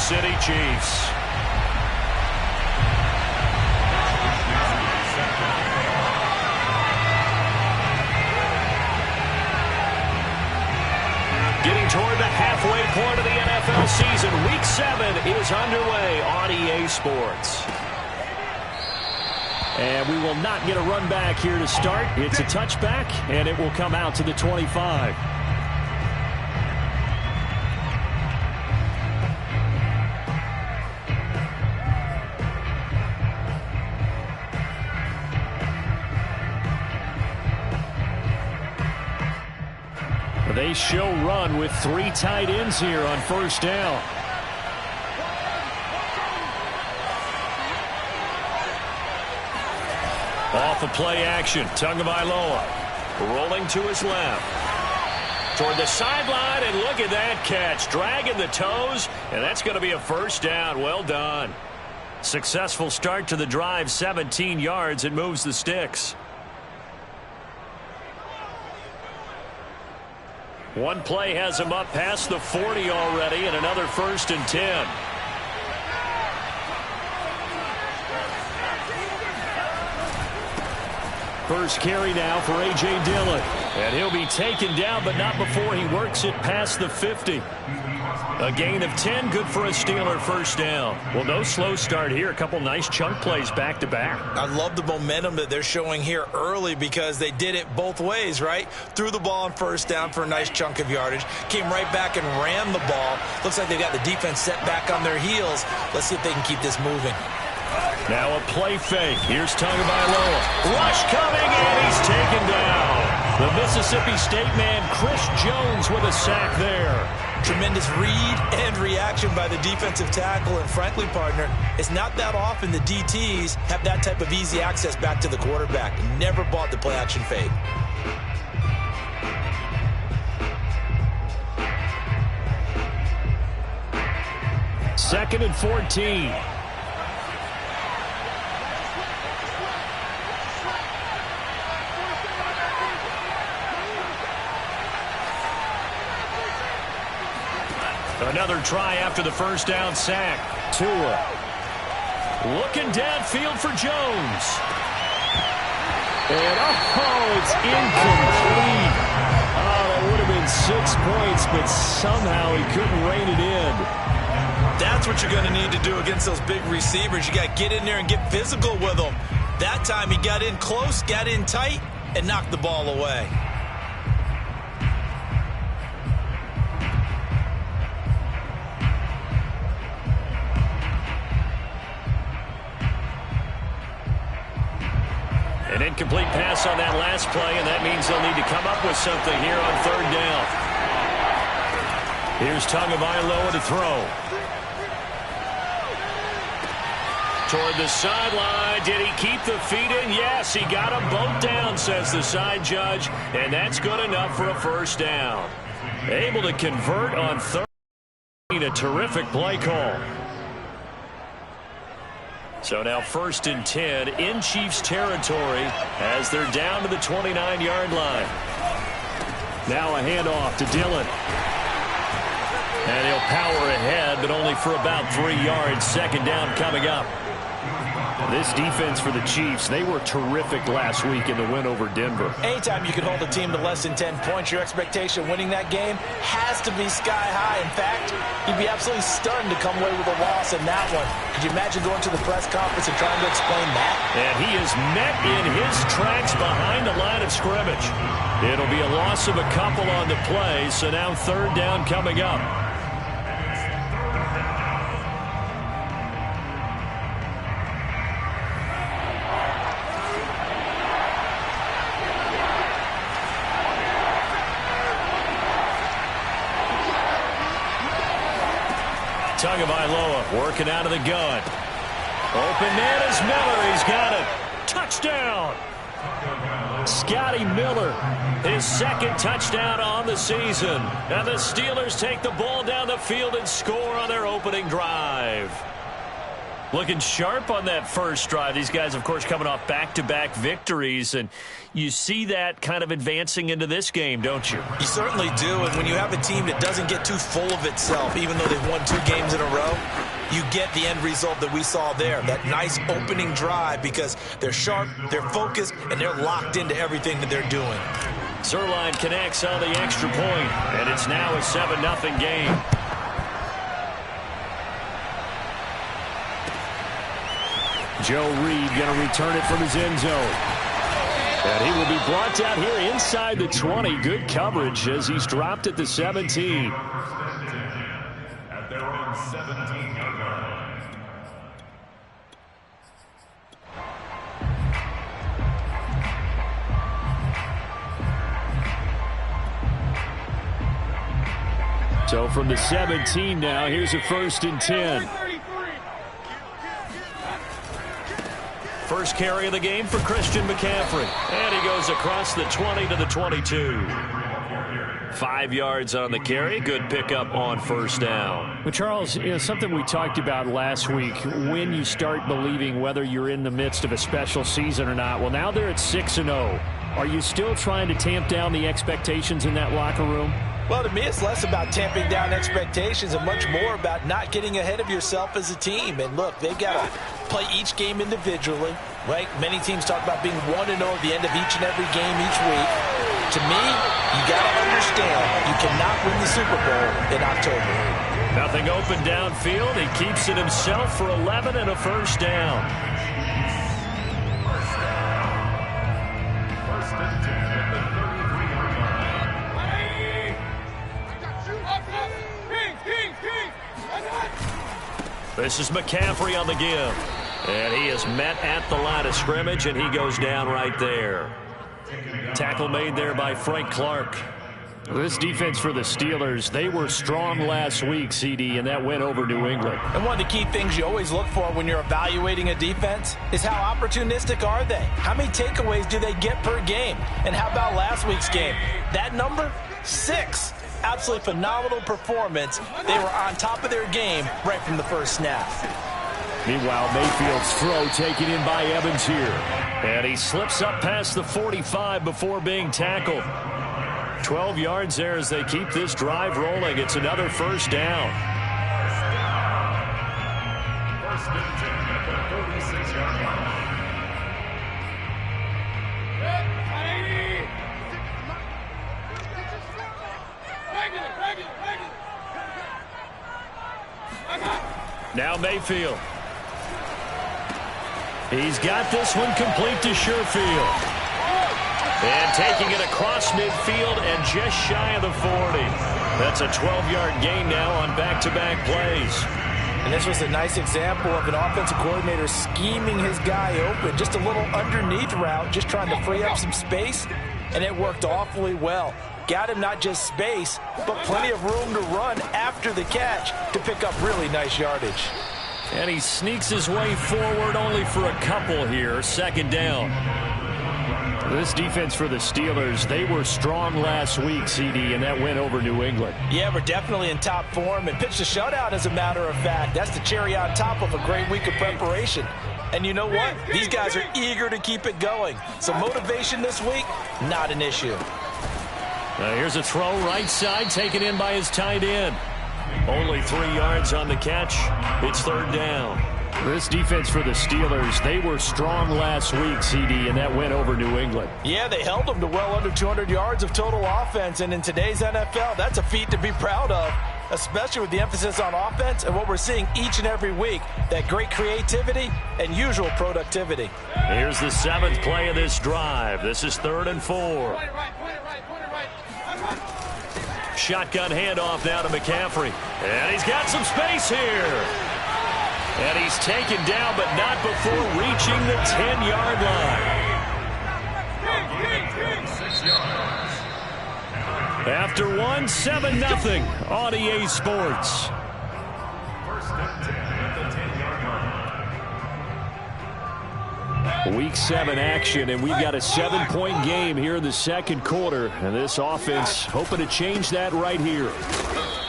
City Chiefs. Getting toward the halfway point of the NFL season. Week 7 is underway on EA Sports. And we will not get a run back here to start. It's a touchback, and it will come out to the 25. They show run with 3 tight ends here on first down. Off of play action, Tagovailoa rolling to his left. Toward the sideline, and look at that catch. Dragging the toes, and that's going to be a first down. Well done. Successful start to the drive, 17 yards. It moves the sticks. One play has him up past the 40 already, and another 1st and 10. First carry now for A.J. Dillon. And he'll be taken down, but not before he works it past the 50. A gain of 10, good for a Steeler first down. Well, no slow start here. A couple nice chunk plays back-to-back. I love the momentum that they're showing here early because they did it both ways, right? Threw the ball on first down for a nice chunk of yardage. Came right back and ran the ball. Looks like they've got the defense set back on their heels. Let's see if they can keep this moving. Now a play fake. Here's Tagovailoa. Rush coming, and he's taken down. The Mississippi State man, Chris Jones, with a sack there. Tremendous read and reaction by the defensive tackle. And frankly, partner, it's not that often the DTs have that type of easy access back to the quarterback. Never bought the play action fake. Second and 14. Another try after the first down sack. Tua looking downfield for Jones. And it's incomplete. That would have been 6 points, but somehow he couldn't rein it in. That's what you're going to need to do against those big receivers. You got to get in there and get physical with them. That time he got in close, got in tight, and knocked the ball away. An incomplete pass on that last play, and that means they'll need to come up with something here on third down. Here's Tagovailoa to throw. Toward the sideline. Did he keep the feet in? Yes, he got them both down, says the side judge, and that's good enough for a first down. Able to convert on third. A terrific play call. So now 1st and 10 in Chiefs territory as they're down to the 29-yard line. Now a handoff to Dillon. And he'll power ahead, but only for about 3 yards. Second down coming up. This defense for the Chiefs, they were terrific last week in the win over Denver. Anytime you can hold a team to less than 10 points, your expectation winning that game has to be sky high. In fact, you'd be absolutely stunned to come away with a loss in that one. Could you imagine going to the press conference and trying to explain that? And he is met in his tracks behind the line of scrimmage. It'll be a loss of a couple on the play, so now third down coming up. Tagovailoa working out of the gun. Open man is Miller. He's got it. Touchdown. Scotty Miller, his second touchdown on the season. And the Steelers take the ball down the field and score on their opening drive. Looking sharp on that first drive. These guys, of course, coming off back-to-back victories, and you see that kind of advancing into this game, don't you? You certainly do, and when you have a team that doesn't get too full of itself, even though they've won 2 games in a row, get the end result that we saw there, that nice opening drive, because they're sharp, they're focused, and they're locked into everything that they're doing. Zuerlein connects on the extra point, and it's now a 7-0 game. Joe Reed going to return it from his end zone. And he will be brought down here inside the 20. Good coverage as he's dropped at the 17. At their own 17-yard line. So from the 17 now, here's a 1st and 10. First carry of the game for Christian McCaffrey. And he goes across the 20 to the 22. 5 yards on the carry. Good pickup on 1st down. Well, Charles, something we talked about last week, when you start believing whether you're in the midst of a special season or not. Well, now they're at 6-0. Are you still trying to tamp down the expectations in that locker room? Well, to me, it's less about tamping down expectations and much more about not getting ahead of yourself as a team. And look, they've got to play each game individually, right? Many teams talk about being 1-0 at the end of each and every game each week. To me, you got to understand you cannot win the Super Bowl in October. Nothing open downfield. He keeps it himself for 11 and a 1st down. First and 10 at the 33-yard line. This is McCaffrey on the give. And he is met at the line of scrimmage, and he goes down right there. Tackle made there by Frank Clark. This defense for the Steelers, they were strong last week, CD, and that went over New England. And one of the key things you always look for when you're evaluating a defense is how opportunistic are they? How many takeaways do they get per game? And how about last week's game? That number? 6. Absolutely phenomenal performance. They were on top of their game right from the first snap. Meanwhile, Mayfield's throw taken in by Evans here. And he slips up past the 45 before being tackled. 12 yards there as they keep this drive rolling. It's another 1st down. First and 10 at the 46-yard line. Now Mayfield. He's got this one complete to Sherfield. And taking it across midfield and just shy of the 40. That's a 12-yard gain now on back-to-back plays. And this was a nice example of an offensive coordinator scheming his guy open. Just a little underneath route, just trying to free up some space, and it worked awfully well. Got him not just space, but plenty of room to run after the catch to pick up really nice yardage. And he sneaks his way forward only for a couple here. 2nd down. This defense for the Steelers, they were strong last week, CD, and that went over New England. Yeah, we're definitely in top form and pitched a shutout, as a matter of fact. That's the cherry on top of a great week of preparation. And you know what? These guys are eager to keep it going. So motivation this week, not an issue. Here's a throw right side taken in by his tight end. Only 3 yards on the catch. It's 3rd down. This defense for the Steelers, they were strong last week, CD, and that went over New England. Yeah, they held them to well under 200 yards of total offense, and in today's NFL, that's a feat to be proud of, especially with the emphasis on offense and what we're seeing each and every week, that great creativity and usual productivity. Here's the 7th play of this drive. This is 3rd and 4. Shotgun handoff now to McCaffrey. And he's got some space here. And he's taken down, but not before reaching the 10-yard line. After one, 7-0 on EA Sports. Week 7 action, and we've got a 7-point game here in the 2nd quarter. And this offense hoping to change that right here.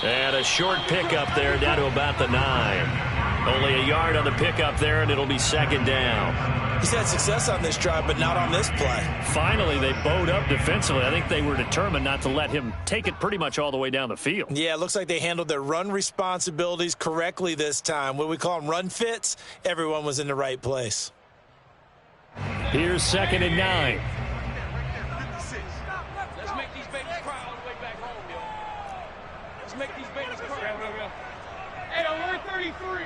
And a short pickup there down to about the 9. Only a yard on the pickup there, and it'll be second down. He's had success on this drive, but not on this play. Finally, they bowed up defensively. I think they were determined not to let him take it pretty much all the way down the field. Yeah, it looks like they handled their run responsibilities correctly this time. What we call them run fits, everyone was in the right place. Here's 2nd and 9. Let's make these babies cry all the way back home, yo. Let's make these babies cry. Hey, on 133.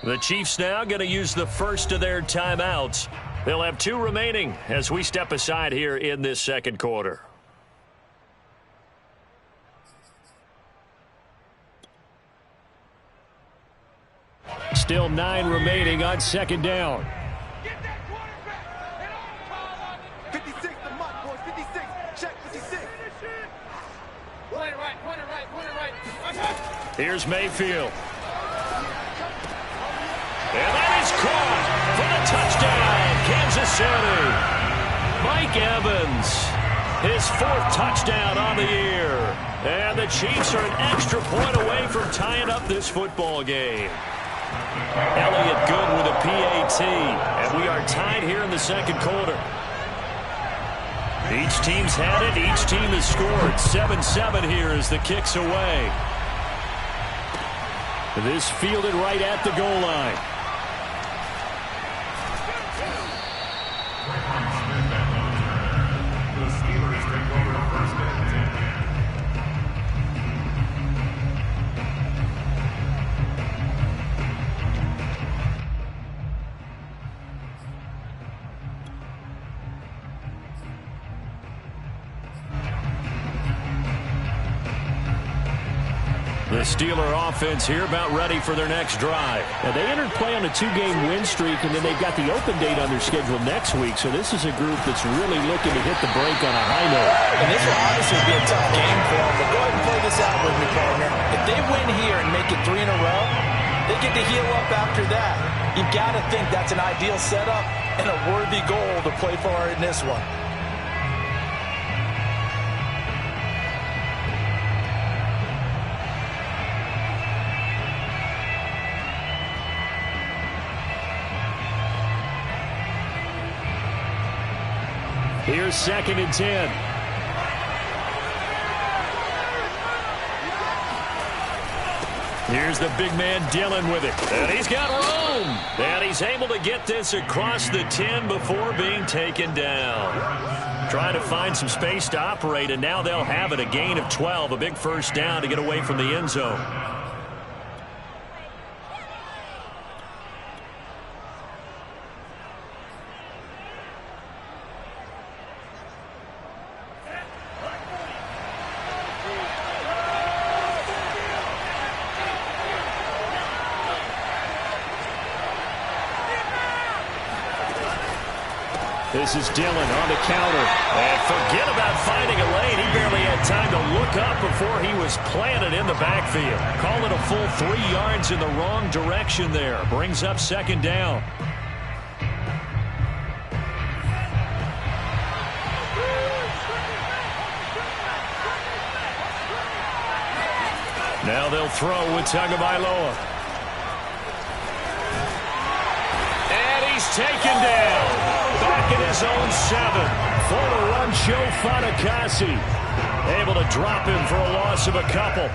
The Chiefs now going to use the first of their timeouts. They'll have 2 remaining as we step aside here in this second quarter. Still 9 remaining on 2nd down. Get that quarterback. 56, the mark, boys. 56. Check 56. Point it right. Here's Mayfield. And that is caught for the touchdown, Kansas City. Mike Evans, his 4th touchdown on the year. And the Chiefs are an extra point away from tying up this football game. Elliott Good with a PAT, and we are tied here in the second quarter. Each team's had it. Each team has scored. 7-7 here as the kick's away. This fielded right at the goal line. The Steeler offense here about ready for their next drive. Now, they entered play on a 2-game win streak, and then they've got the open date on their schedule next week. So this is a group that's really looking to hit the break on a high note. And this will obviously be a tough game for them, but go ahead and play this out with me, partner. If they win here and make it 3 in a row, they get to heal up after that. You've got to think that's an ideal setup and a worthy goal to play for in this one. Here's 2nd and 10. Here's the big man Dillon with it. And he's got room. And he's able to get this across the 10 before being taken down. Trying to find some space to operate, and now they'll have it. A gain of 12, a big first down to get away from the end zone. This is Dillon on the counter. And forget about finding a lane. He barely had time to look up before he was planted in the backfield. Call it a full 3 yards in the wrong direction there. Brings up 2nd down. Now they'll throw with Tagovailoa. And he's taken down. Back in his own 7. For the run, Joe Fatukasi. Able to drop him for a loss of a couple.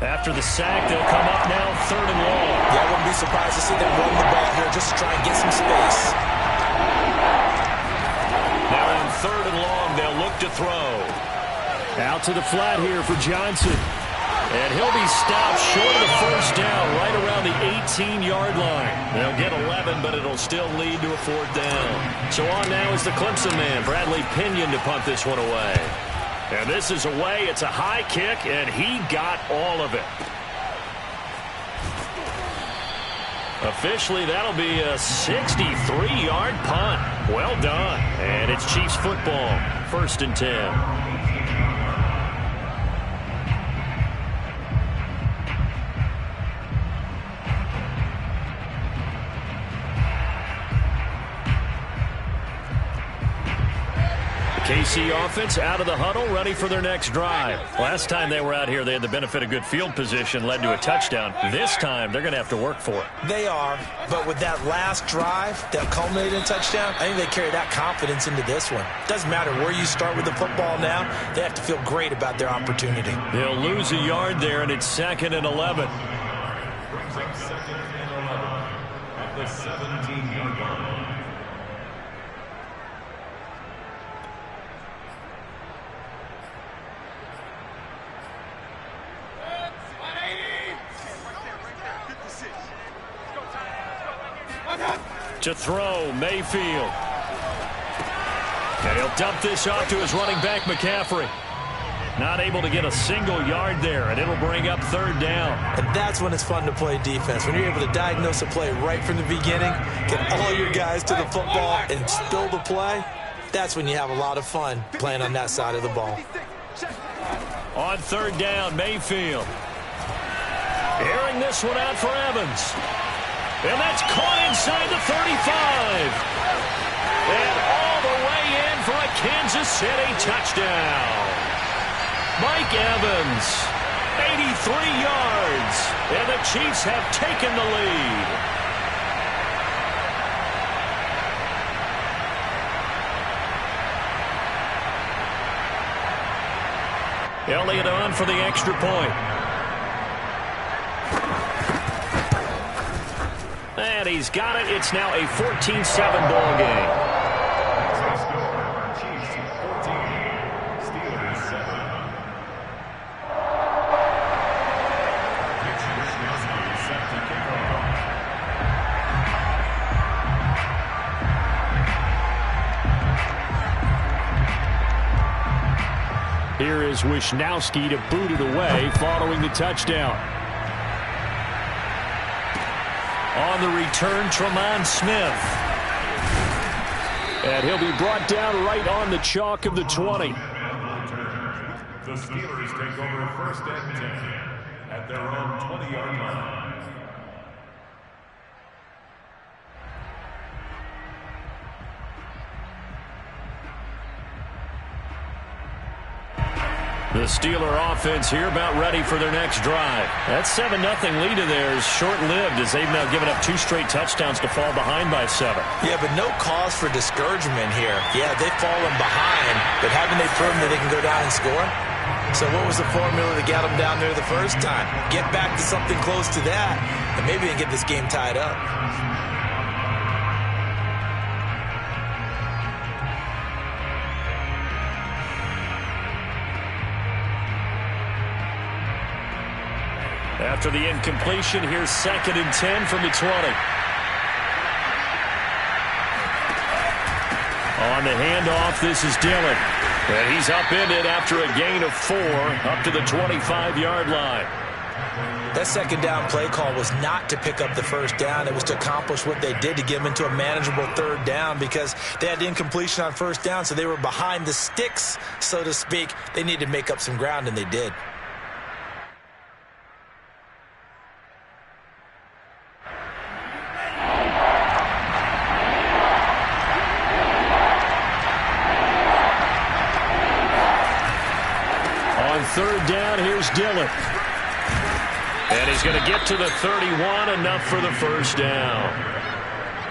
After the sack, they'll come up now 3rd and long. Yeah, I wouldn't be surprised to see them run the ball here just to try and get some space. Now on 3rd and long, they'll look to throw. Out to the flat here for Johnson. And he'll be stopped short of the first down right around the 18-yard line. They'll get 11, but it'll still lead to a 4th down. So on now is the Clemson man, Bradley Pinion, to punt this one away. And this is away. It's a high kick, and he got all of it. Officially, that'll be a 63-yard punt. Well done. And it's Chiefs football. 1st and 10. KC offense out of the huddle, ready for their next drive. Last time they were out here, they had the benefit of good field position, led to a touchdown. This time, they're going to have to work for it. They are, but with that last drive that culminated in a touchdown, I think they carry that confidence into this one. Doesn't matter where you start with the football now, they have to feel great about their opportunity. They'll lose a yard there, and it's 2nd and 11. Brings up 2nd and 11 at the 17-yard line. To throw, Mayfield. And he'll dump this off to his running back, McCaffrey. Not able to get a single yard there, and it'll bring up 3rd down. And that's when it's fun to play defense. When you're able to diagnose a play right from the beginning, get all your guys to the football, and spill the play, that's when you have a lot of fun playing on that side of the ball. On 3rd down, Mayfield. Airing this one out for Evans. And that's caught inside the 35. And all the way in for a Kansas City touchdown. Mike Evans, 83 yards. And the Chiefs have taken the lead. Elliott on for the extra point. And he's got it. It's now a 14-7 ball game. Chiefs 14, Steelers 7. Mitch Wisniewski set to kick off. Here is Wisniewski to boot it away following the touchdown. On the return, Tremont Smith. And he'll be brought down right on the chalk of the 20. The Steelers take over 1st and 10 at their own 20-yard line. The Steeler offense here about ready for their next drive. That 7-0 lead of theirs short-lived as they've now given up 2 straight touchdowns to fall behind by 7. Yeah, but no cause for discouragement here. Yeah, they've fallen behind, but haven't they proven that they can go down and score? So what was the formula that got them down there the first time? Get back to something close to that, and maybe they can get this game tied up. After the incompletion, here's 2nd and 10 from the 20. On the handoff, this is Dillon. And he's upended after a gain of 4 up to the 25-yard line. That 2nd down play call was not to pick up the 1st down. It was to accomplish what they did to get them into a manageable 3rd down because they had the incompletion on 1st down, so they were behind the sticks, so to speak. They needed to make up some ground, and they did. On 3rd down, here's Dillon. And he's going to get to the 31, enough for the 1st down.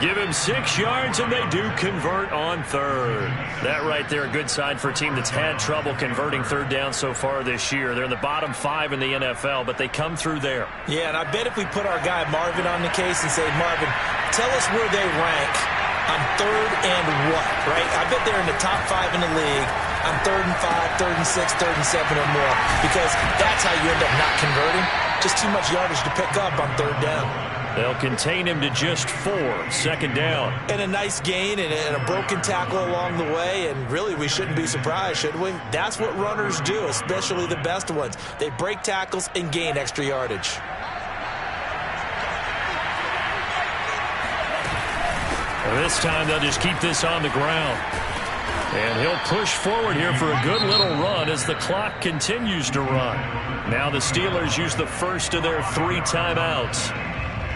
Give him 6 yards, and they do convert on 3rd. That right there, a good sign for a team that's had trouble converting 3rd down so far this year. They're in the bottom 5 in the NFL, but they come through there. Yeah, and I bet if we put our guy Marvin on the case and say, Marvin, tell us where they rank on 3rd and what, right? I bet they're in the top 5 in the league on 3rd and 5, 3rd and 6, 3rd and 7 or more, because that's how you end up not converting. Just too much yardage to pick up on 3rd down. They'll contain him to just 4, 2nd down. And a nice gain and a broken tackle along the way, and really we shouldn't be surprised, should we? That's what runners do, especially the best ones. They break tackles and gain extra yardage. This time they'll just keep this on the ground. And he'll push forward here for a good little run as the clock continues to run. Now the Steelers use the first of their 3 timeouts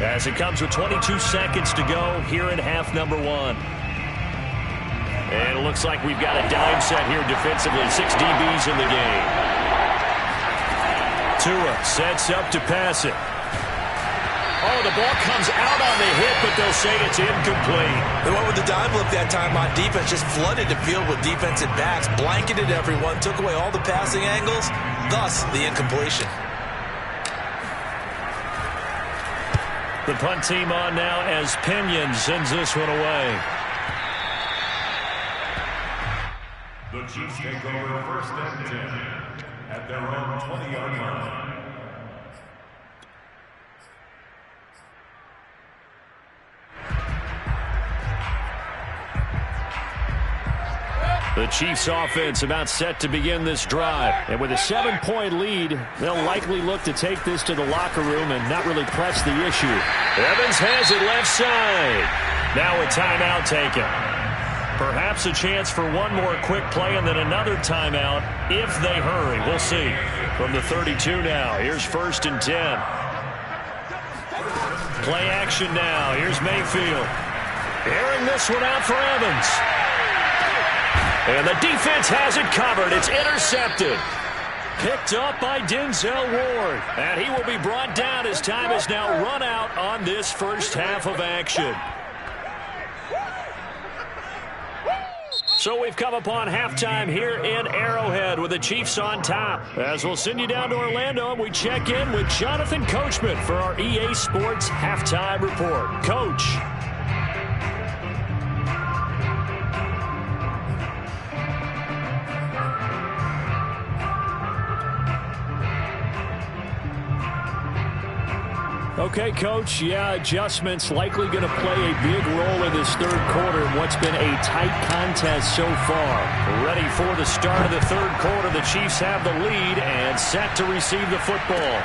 as it comes with 22 seconds to go here in half number 1. And it looks like we've got a dime set here defensively. 6 DBs in the game. Tua sets up to pass it. Oh, the ball comes out on the hit, but they'll say it's incomplete. They went with the dime look that time on defense, just flooded the field with defensive backs, blanketed everyone, took away all the passing angles, thus the incompletion. The punt team on now as Pinion sends this one away. The Chiefs take over first and 10 at their own 20-yard line. The Chiefs offense about set to begin this drive. And with a 7-point lead, they'll likely look to take this to the locker room and not really press the issue. Evans has it left side. Now a timeout taken. Perhaps a chance for one more quick play and then another timeout if they hurry. We'll see. From the 32 now, here's 1st and 10. Play action now. Here's Mayfield. Airing this one out for Evans. And the defense has it covered. It's intercepted. Picked up by Denzel Ward. And he will be brought down as time has now run out on this first half of action. So we've come upon halftime here in Arrowhead with the Chiefs on top. As we'll send you down to Orlando and we check in with Jonathan Coachman for our EA Sports Halftime Report. Coach. Okay, Coach, yeah, adjustments likely going to play a big role in this third quarter in what's been a tight contest so far. Ready for the start of the third quarter. The Chiefs have the lead and set to receive the football.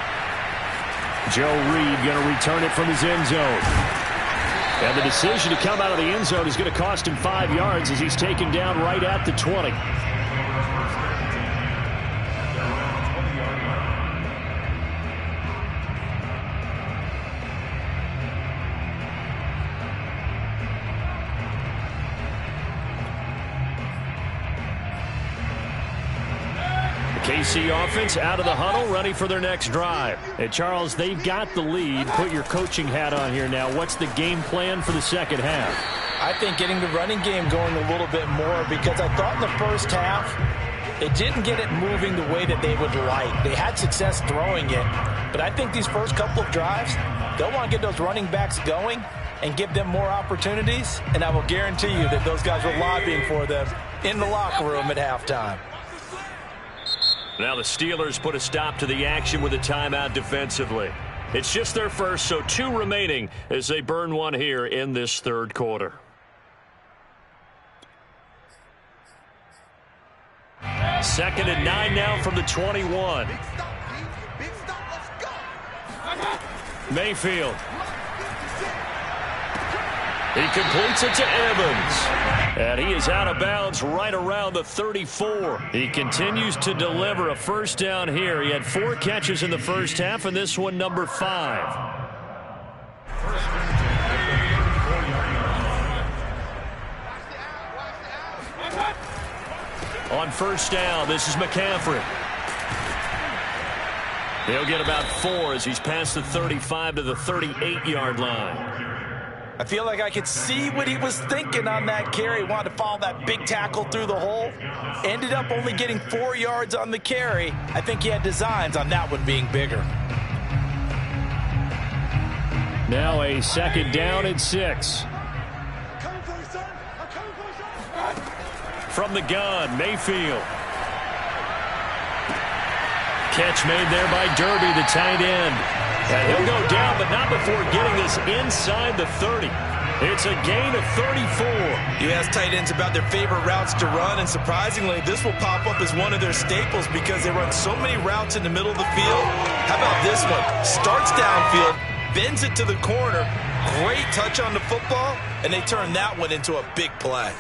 Joe Reed going to return it from his end zone. And the decision to come out of the end zone is going to cost him 5 yards as he's taken down right at the 20. KC offense out of the huddle, ready for their next drive. Hey, Charles, they've got the lead. Put your coaching hat on here now. What's the game plan for the second half? I think getting the running game going a little bit more because I thought in the first half it didn't get it moving the way that they would like. They had success throwing it, but I think these first couple of drives, they'll want to get those running backs going and give them more opportunities, and I will guarantee you that those guys were lobbying for them in the locker room at halftime. Now the Steelers put a stop to the action with a timeout defensively. It's just their first, so 2 remaining as they burn one here in this third quarter. Second and 9 now from the 21. Mayfield. He completes it to Evans. And he is out of bounds right around the 34. He continues to deliver a first down here. He had 4 catches in the first half, and this one number 5. On first down, this is McCaffrey. He'll get about 4 as he's past the 35 to the 38-yard line. I feel like I could see what he was thinking on that carry. Wanted to follow that big tackle through the hole. Ended up only getting 4 yards on the carry. I think he had designs on that one being bigger. Now a second down and 6. From the gun, Mayfield. Catch made there by Derby, the tight end. And he'll go down, but not before getting this inside the 30. It's a gain of 34. You ask tight ends about their favorite routes to run, and surprisingly, this will pop up as one of their staples because they run so many routes in the middle of the field. How about this one? Starts downfield, bends it to the corner. Great touch on the football, and they turn that one into a big play.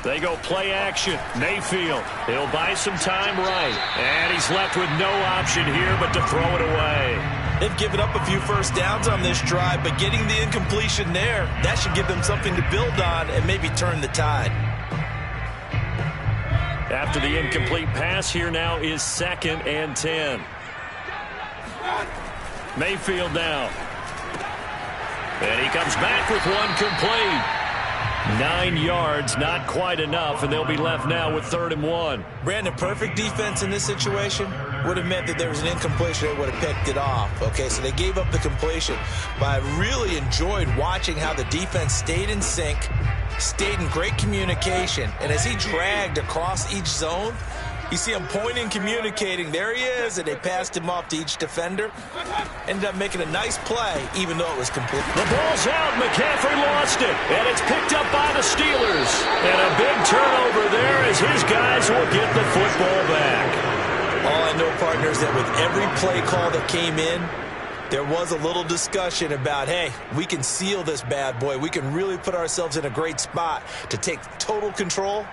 They go play action. Mayfield. He'll buy some time right. And he's left with no option here but to throw it away. They've given up a few first downs on this drive, but getting the incompletion there, that should give them something to build on and maybe turn the tide. After the incomplete pass, here now is 2nd and 10. Mayfield now. And he comes back with one complete. 9 yards, not quite enough, and they'll be left now with 3rd and 1. Brandon, perfect defense in this situation would have meant that there was an incompletion. They would have picked it off. Okay, so they gave up the completion. But I really enjoyed watching how the defense stayed in sync, stayed in great communication, and as he dragged across each zone, you see him pointing, communicating. There he is, and they passed him off to each defender. Ended up making a nice play, even though it was complete. The ball's out. McCaffrey lost it, and it's picked up by the Steelers. And a big turnover there as his guys will get the football back. All I know, partners, that with every play call that came in, there was a little discussion about, hey, we can seal this bad boy. We can really put ourselves in a great spot to take total control.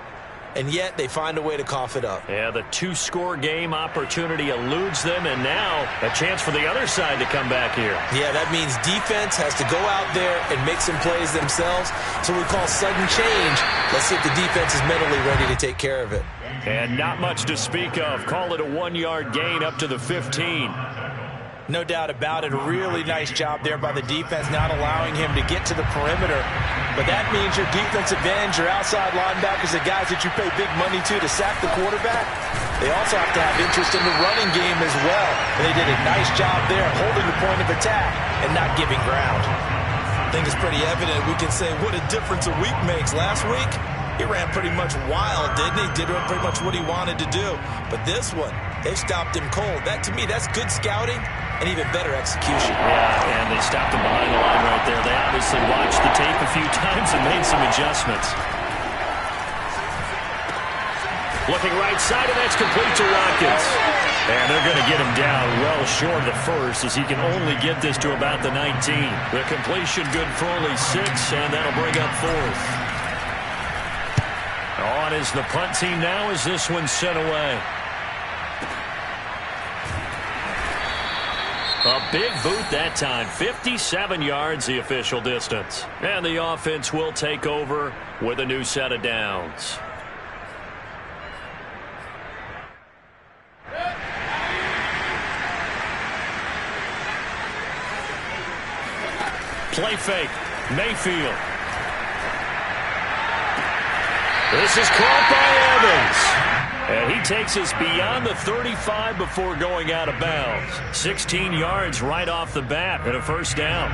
And yet they find a way to cough it up. Yeah, the 2-score game opportunity eludes them, and now a chance for the other side to come back here. Yeah, that means defense has to go out there and make some plays themselves. So we call sudden change. Let's see if the defense is mentally ready to take care of it. And not much to speak of. Call it a 1-yard gain up to the 15. No doubt about it. A really nice job there by the defense, not allowing him to get to the perimeter. But that means your defensive ends, your outside linebackers, the guys that you pay big money to sack the quarterback, they also have to have interest in the running game as well. And they did a nice job there holding the point of attack and not giving ground. I think it's pretty evident. We can say what a difference a week makes. Last week, he ran pretty much wild, didn't he? Did pretty much what he wanted to do. But this one, they stopped him cold. That, to me, that's good scouting and even better execution. Yeah, and they stopped him behind the line right there. They obviously watched the tape a few times and made some adjustments. Looking right side, and that's complete to Watkins. And they're going to get him down well short of the first, as he can only get this to about the 19. The completion good for only 6, and that'll bring up 4th. On is the punt team now as this one's sent away. A big boot that time. 57 yards the official distance. And the offense will take over with a new set of downs. Play fake. Mayfield. This is caught by Evans. And he takes us beyond the 35 before going out of bounds. 16 yards right off the bat and a first down.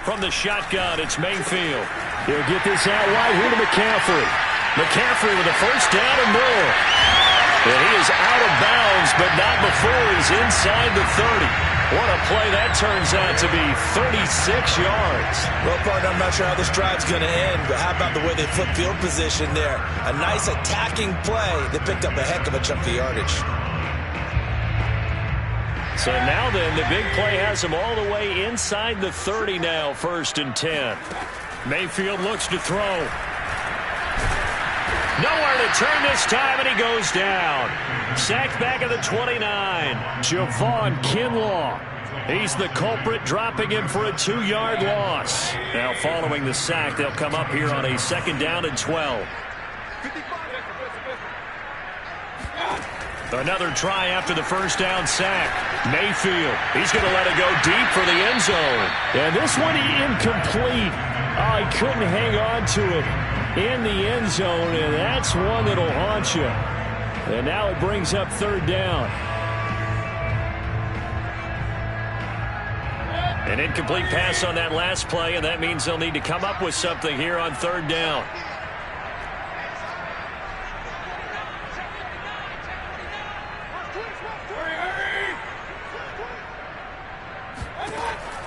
From the shotgun, it's Mayfield. He'll get this out wide here to McCaffrey. McCaffrey with a first down and more. And he is out of bounds, but not before he's inside the 30. What a play that turns out to be. 36 yards. Well, partner, I'm not sure how this drive's going to end, but how about the way they flip field position there? A nice attacking play that picked up a heck of a chunk of yardage. So now then, the big play has him all the way inside the 30 now, 1st and 10. Mayfield looks to throw. Nowhere to turn this time, and he goes down. Sacked back at the 29. Javon Kinlaw. He's the culprit, dropping him for a 2-yard loss. Now following the sack, they'll come up here on a 2nd down and 12. Another try after the first down sack. Mayfield, he's going to let it go deep for the end zone. And this one incomplete. Oh, he couldn't hang on to it in the end zone, and that's one that'll haunt you. And now it brings up 3rd down. An incomplete pass on that last play, and that means they'll need to come up with something here on 3rd down.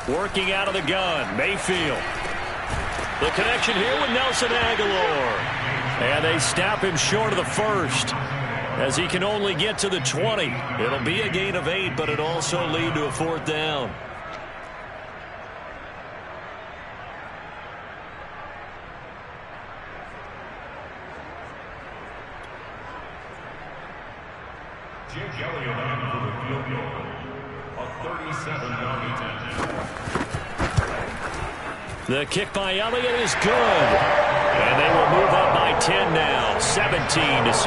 Working out of the gun, Mayfield. The connection here with Nelson Aguilar. And they stop him short of the first, as he can only get to the 20. It'll be a gain of 8, but it'll also lead to a 4th down. Jake Elliott on for the field goal. A 37-yard attempt. The kick by Elliott is good. And they will move up by 10 now, 17-7.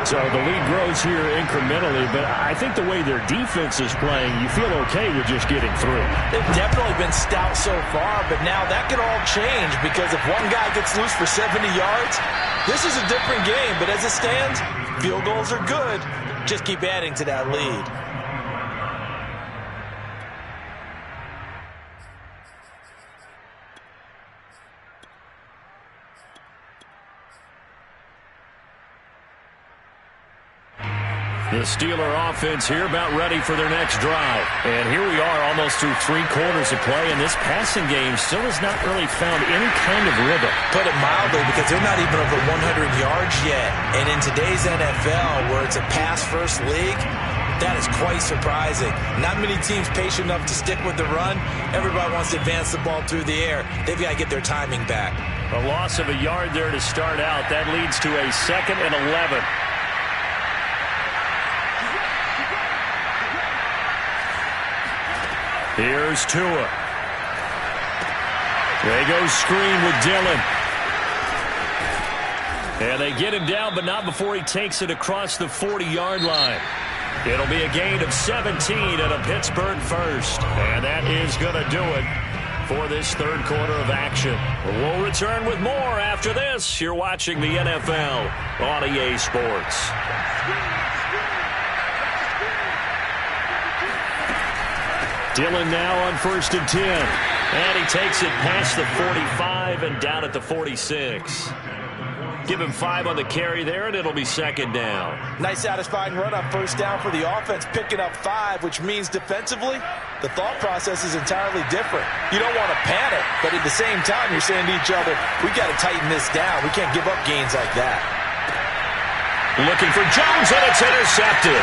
So the lead grows here incrementally, but I think the way their defense is playing, you feel okay with just getting through. They've definitely been stout so far, but now that could all change because if one guy gets loose for 70 yards, this is a different game. But as it stands, field goals are good. Just keep adding to that lead. The Steeler offense here about ready for their next drive. And here we are almost through 3 quarters of play, and this passing game still has not really found any kind of rhythm. Put it mildly, because they're not even over 100 yards yet. And in today's NFL, where it's a pass-first league, that is quite surprising. Not many teams patient enough to stick with the run. Everybody wants to advance the ball through the air. They've got to get their timing back. A loss of a yard there to start out. That leads to a 2nd and 11. Here's Tua. They go screen with Dillon. And they get him down, but not before he takes it across the 40-yard line. It'll be a gain of 17 and a Pittsburgh first. And that is going to do it for this third quarter of action. We'll return with more after this. You're watching the NFL on EA Sports. Dillon now on 1st and 10. And he takes it past the 45 and down at the 46. Give him 5 on the carry there, and it'll be 2nd down. Nice satisfying run on 1st down for the offense, picking up 5, which means defensively, the thought process is entirely different. You don't want to panic, but at the same time, you're saying to each other, we got to tighten this down. We can't give up gains like that. Looking for Jones, and it's intercepted.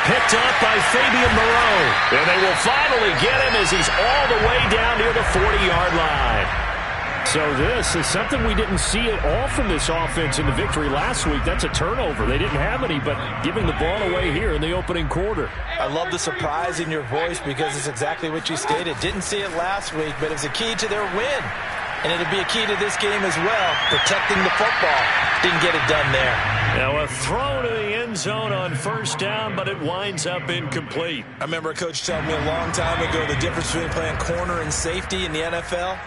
Picked up by Fabian Moreau. And they will finally get him as he's all the way down near the 40-yard line. So this is something we didn't see at all from this offense in the victory last week. That's a turnover. They didn't have any, but giving the ball away here in the opening quarter. I love the surprise in your voice because it's exactly what you stated. Didn't see it last week, but it was a key to their win. And it'll be a key to this game as well, protecting the football. Didn't get it done there. Now a throw to the end zone on 1st down, but it winds up incomplete. I remember a coach telling me a long time ago the difference between playing corner and safety in the NFL.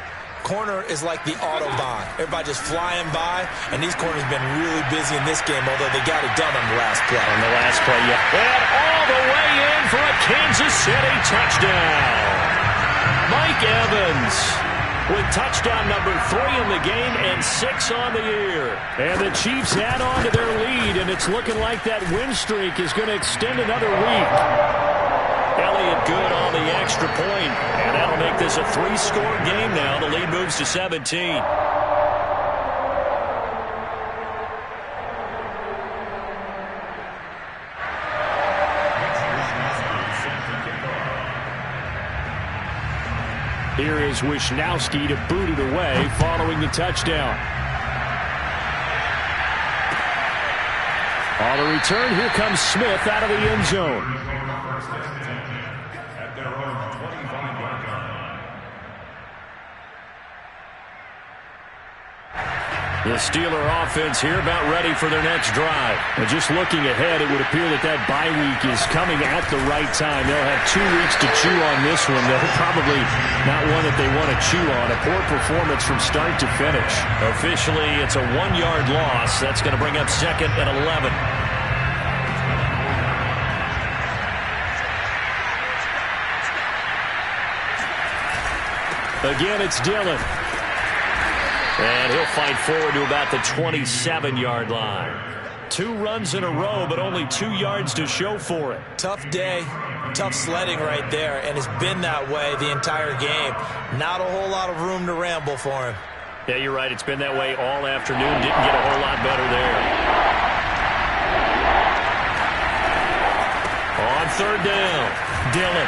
Corner is like the Autobahn. Everybody just flying by, and these corners have been really busy in this game, although they got it done on the last play. On the last play, yeah. And all the way in for a Kansas City touchdown. Mike Evans with touchdown number 3 in the game and 6 on the year. And the Chiefs add on to their lead, and it's looking like that win streak is going to extend another week. Elliott good on the extra point, and that'll make this a 3-score game now. The lead moves to 17. Here is Wisnowski to boot it away following the touchdown. On the return, here comes Smith out of the end zone. At their own 25-yard line. The Steeler offense here about ready for their next drive. And just looking ahead, it would appear that that bye week is coming at the right time. They'll have 2 weeks to chew on this one. They'll probably not one that they want to chew on. A poor performance from start to finish. Officially, it's a 1-yard loss. That's going to bring up 2nd and 11. Again, it's Dillon. And he'll fight forward to about the 27-yard line. 2 runs in a row, but only 2 yards to show for it. Tough day, tough sledding right there, and it's been that way the entire game. Not a whole lot of room to ramble for him. Yeah, you're right. It's been that way all afternoon. Didn't get a whole lot better there. On 3rd down, Dillon.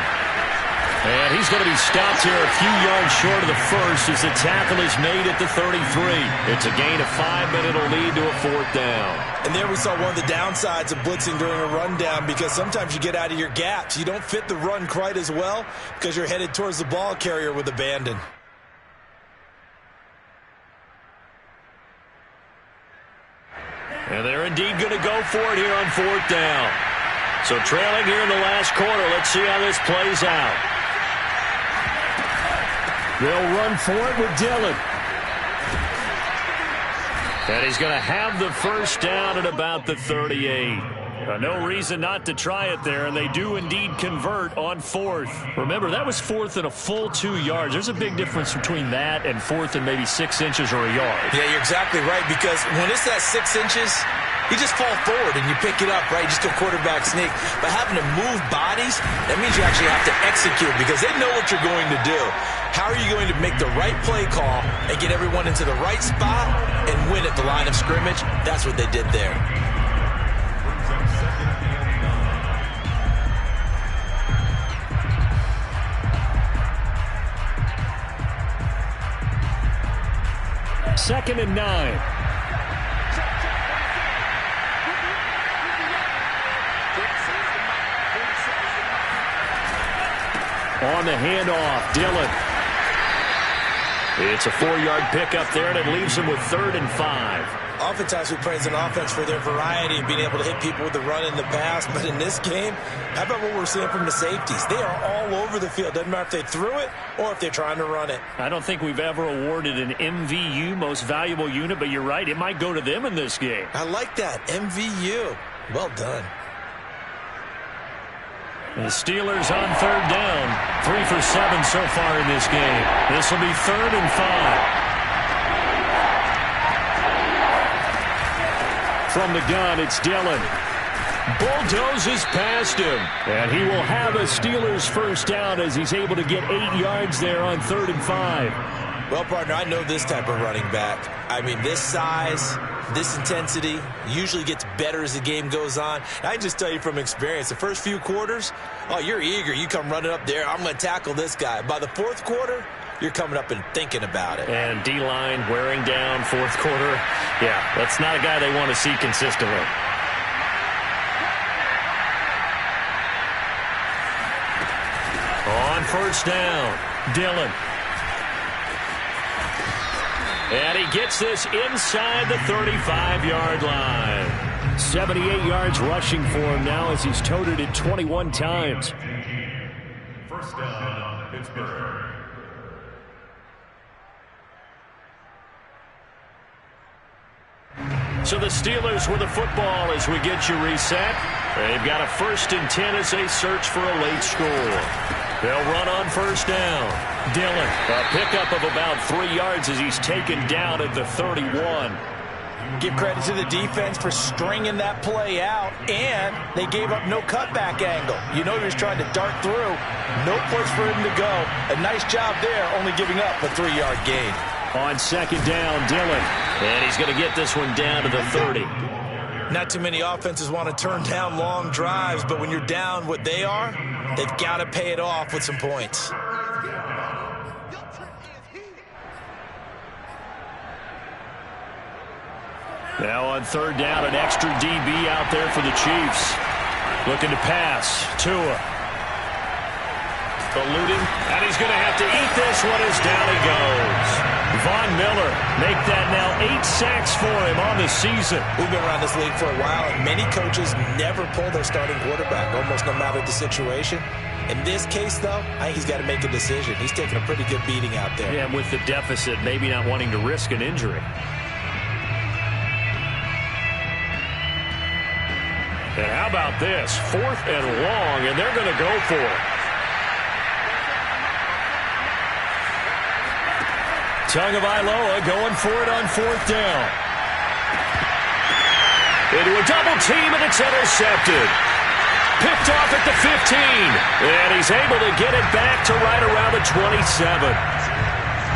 And he's going to be stopped here a few yards short of the first as the tackle is made at the 33. It's a gain of 5, but it'll lead to a 4th down. And there we saw one of the downsides of blitzing during a rundown, because sometimes you get out of your gaps. You don't fit the run quite as well because you're headed towards the ball carrier with abandon. And they're indeed going to go for it here on 4th down. So trailing here in the last quarter. Let's see how this plays out. They'll run for it with Dillon. And he's going to have the first down at about the 38. No reason not to try it there, and they do indeed convert on 4th. Remember, that was 4th and a full 2 yards. There's a big difference between that and 4th and maybe 6 inches or a yard. Yeah, you're exactly right, because when it's that 6 inches, you just fall forward and you pick it up, right? You just go quarterback sneak. But having to move bodies, that means you actually have to execute, because they know what you're going to do. How are you going to make the right play call and get everyone into the right spot and win at the line of scrimmage? That's what they did there. Second and 9. On the handoff, Dillon. It's a 4-yard pickup there, and it leaves them with 3rd and 5. Oftentimes we praise an offense for their variety and being able to hit people with the run in the pass. But in this game, how about what we're seeing from the safeties? They are all over the field. Doesn't matter if they threw it or if they're trying to run it. I don't think we've ever awarded an MVU, most valuable unit, but you're right. It might go to them in this game. I like that. MVU. Well done. The Steelers on 3rd down. 3 for 7 so far in this game. This will be 3rd and 5. From the gun, it's Dillon. Bulldozes past him. And he will have a Steelers first down as he's able to get 8 yards there on 3rd and 5. Well, partner, I know this type of running back. I mean, this size, this intensity usually gets better as the game goes on. And I just tell you from experience, the first few quarters, oh, you're eager. You come running up there. I'm going to tackle this guy. By the 4th quarter, you're coming up and thinking about it. And D-line wearing down 4th quarter. Yeah, that's not a guy they want to see consistently. On 1st down, Dillon. And he gets this inside the 35-yard line. 78 yards rushing for him now as he's toted it 21 times. First down, Pittsburgh. So the Steelers with the football as we get you reset. They've got a 1st and 10 as they search for a late score. They'll run on 1st down. Dillon, a pickup of about 3 yards as he's taken down at the 31. Give credit to the defense for stringing that play out, and they gave up no cutback angle. You know he was trying to dart through. No place for him to go. A nice job there, only giving up a 3-yard gain. On 2nd down, Dillon. And he's going to get this one down to the 30. Not too many offenses want to turn down long drives, but when you're down what they are, they've got to pay it off with some points. Now on 3rd down, an extra DB out there for the Chiefs. Looking to pass. Tua. Eluding. And he's going to have to eat this one as down he goes. Von Miller make that now 8 sacks for him on the season. We've been around this league for a while, and many coaches never pull their starting quarterback, almost no matter the situation. In this case, though, I think he's got to make a decision. He's taking a pretty good beating out there. Yeah, with the deficit, maybe not wanting to risk an injury. And how about this? 4th and long, and they're going to go for it. Tagovailoa going for it on 4th down. Into a double team, and it's intercepted. Picked off at the 15. And he's able to get it back to right around the 27.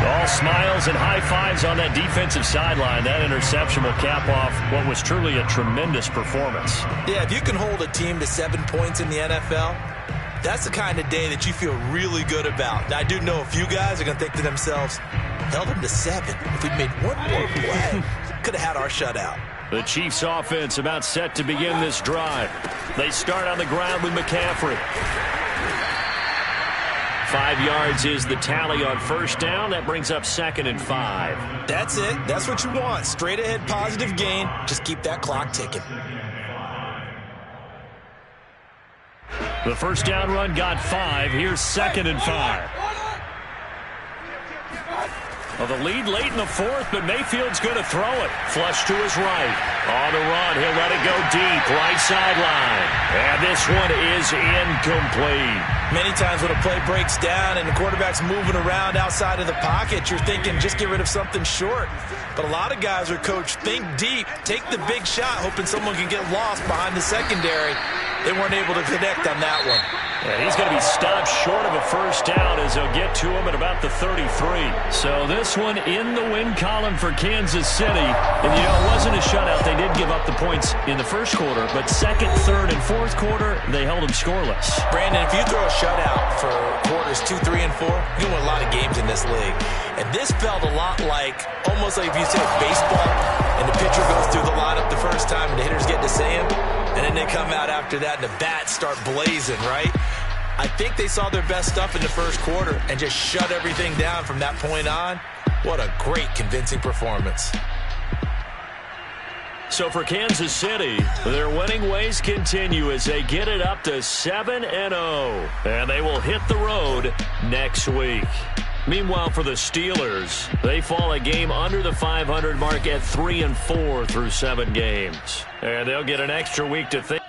All smiles and high fives on that defensive sideline. That interception will cap off what was truly a tremendous performance. Yeah, if you can hold a team to 7 points in the NFL, That's the kind of day that you feel really good about. Now, I do know a few guys are going to think to themselves, held them to 7. If we'd made one more play, could have had our shutout. The Chiefs offense about set to begin this drive. They start on the ground with McCaffrey. 5 yards is the tally on first down. That brings up 2nd and 5. That's it. That's what you want. Straight ahead positive gain. Just keep that clock ticking. The first down run got 5. Here's 2nd and 5. Well, the lead late in the 4th, but Mayfield's going to throw it. Flush to his right. On the run, he'll let it go deep. Right sideline. And this one is incomplete. Many times when a play breaks down and the quarterback's moving around outside of the pocket, you're thinking just get rid of something short. But a lot of guys are coached, think deep, take the big shot, hoping someone can get lost behind the secondary. They weren't able to connect on that one. And he's going to be stopped short of a first down as they'll get to him at about the 33. So this one in the win column for Kansas City. And, you know, it wasn't a shutout. They did give up the points in the first quarter, but second, third, and fourth quarter, they held them scoreless. Brandon, if you throw a shutout for quarters 2, 3, and 4, you win a lot of games in this league. And this felt a lot like, almost like if you say baseball, and the pitcher goes through the lineup the first time and the hitters get to see him, and then they come out after that and the bats start blazing, right? I think they saw their best stuff in the first quarter and just shut everything down from that point on. What a great, convincing performance. So for Kansas City, their winning ways continue as they get it up to 7-0. And they will hit the road next week. Meanwhile, for the Steelers, they fall a game under the 500 mark at 3-4 through 7 games. And they'll get an extra week to think.